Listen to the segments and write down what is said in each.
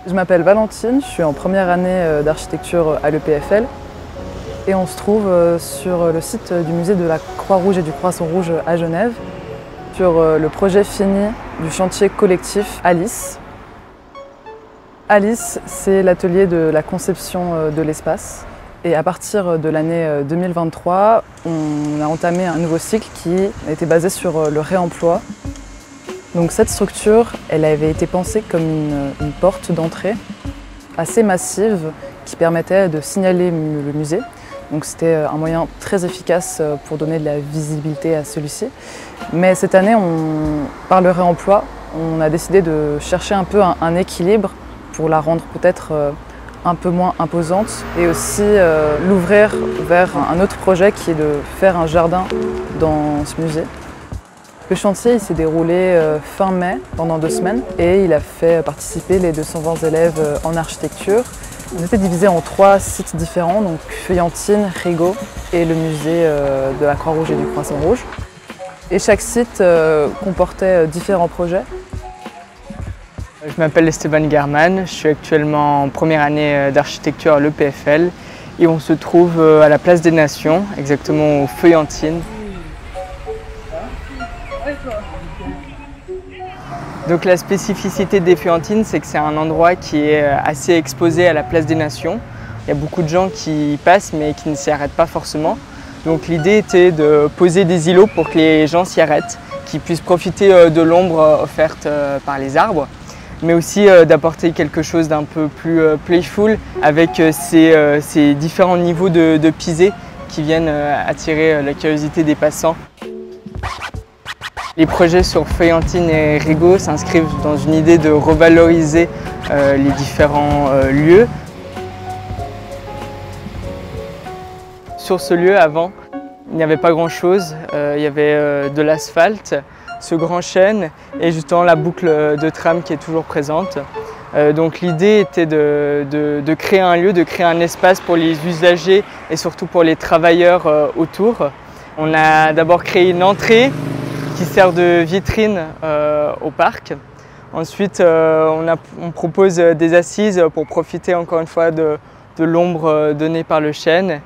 Je m'appelle Valentine, je suis en première année d'architecture à l'EPFL et on se trouve sur le site du musée de la Croix-Rouge et du Croissant-Rouge à Genève, sur le projet fini du chantier collectif Alice. Alice, c'est l'atelier de la conception de l'espace. Et à partir de l'année 2023, on a entamé un nouveau cycle qui était basé sur le réemploi. Donc cette structure, elle avait été pensée comme une porte d'entrée assez massive qui permettait de signaler le musée. Donc c'était un moyen très efficace pour donner de la visibilité à celui-ci. Mais cette année, par le réemploi, on a décidé de chercher un peu un équilibre pour la rendre peut-être un peu moins imposante et aussi l'ouvrir vers un autre projet qui est de faire un jardin dans ce musée. Le chantier s'est déroulé fin mai pendant 2 semaines et il a fait participer les 220 élèves en architecture. On était divisés en 3 sites différents, donc Feuillantine, Rigaud et le musée de la Croix-Rouge et du Croissant-Rouge. Et chaque site comportait différents projets. Je m'appelle Esteban German, je suis actuellement en première année d'architecture à l'EPFL et on se trouve à la Place des Nations, exactement au Feuillantine. Donc la spécificité des Feuillantines, c'est que c'est un endroit qui est assez exposé à la Place des Nations. Il y a beaucoup de gens qui y passent mais qui ne s'y arrêtent pas forcément. Donc l'idée était de poser des îlots pour que les gens s'y arrêtent, qu'ils puissent profiter de l'ombre offerte par les arbres, mais aussi d'apporter quelque chose d'un peu plus playful avec ces différents niveaux de pisées qui viennent attirer la curiosité des passants. Les projets sur Feuillantine et Rigaud s'inscrivent dans une idée de revaloriser les différents lieux. Sur ce lieu, avant, il n'y avait pas grand-chose. Il y avait de l'asphalte, ce grand chêne et justement la boucle de tram qui est toujours présente. Donc l'idée était de créer un lieu, de créer un espace pour les usagers et surtout pour les travailleurs autour. On a d'abord créé une entrée qui sert de vitrine au parc. Ensuite, on propose des assises pour profiter encore une fois de l'ombre donnée par le chêne.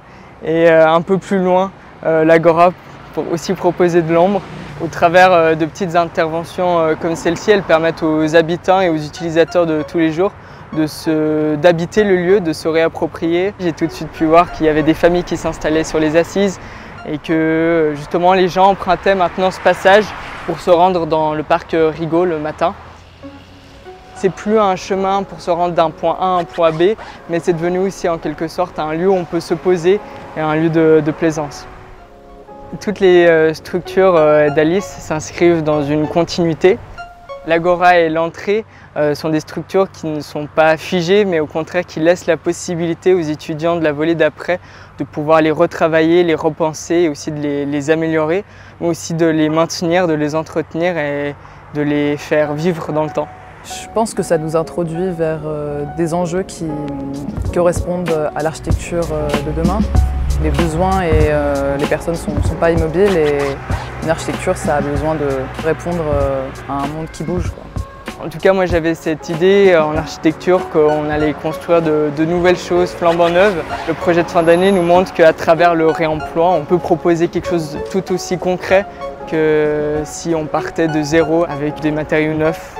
Et un peu plus loin, l'Agora pour aussi proposer de l'ombre. Au travers de petites interventions comme celle-ci, elles permettent aux habitants et aux utilisateurs de tous les jours d'habiter le lieu, de se réapproprier. J'ai tout de suite pu voir qu'il y avait des familles qui s'installaient sur les assises et que justement les gens empruntaient maintenant ce passage pour se rendre dans le parc Rigaud le matin. C'est plus un chemin pour se rendre d'un point A à un point B, mais c'est devenu aussi en quelque sorte un lieu où on peut se poser et un lieu de plaisance. Toutes les structures d'Alice s'inscrivent dans une continuité. L'Agora et l'entrée sont des structures qui ne sont pas figées, mais au contraire qui laissent la possibilité aux étudiants de la volée d'après de pouvoir les retravailler, les repenser et aussi de les améliorer, mais aussi de les maintenir, de les entretenir et de les faire vivre dans le temps. Je pense que ça nous introduit vers des enjeux qui correspondent à l'architecture de demain. Les besoins et les personnes ne sont pas immobiles et une architecture, ça a besoin de répondre à un monde qui bouge, quoi. En tout cas, moi j'avais cette idée en architecture qu'on allait construire de nouvelles choses flambant neuves. Le projet de fin d'année nous montre qu'à travers le réemploi, on peut proposer quelque chose de tout aussi concret que si on partait de zéro avec des matériaux neufs.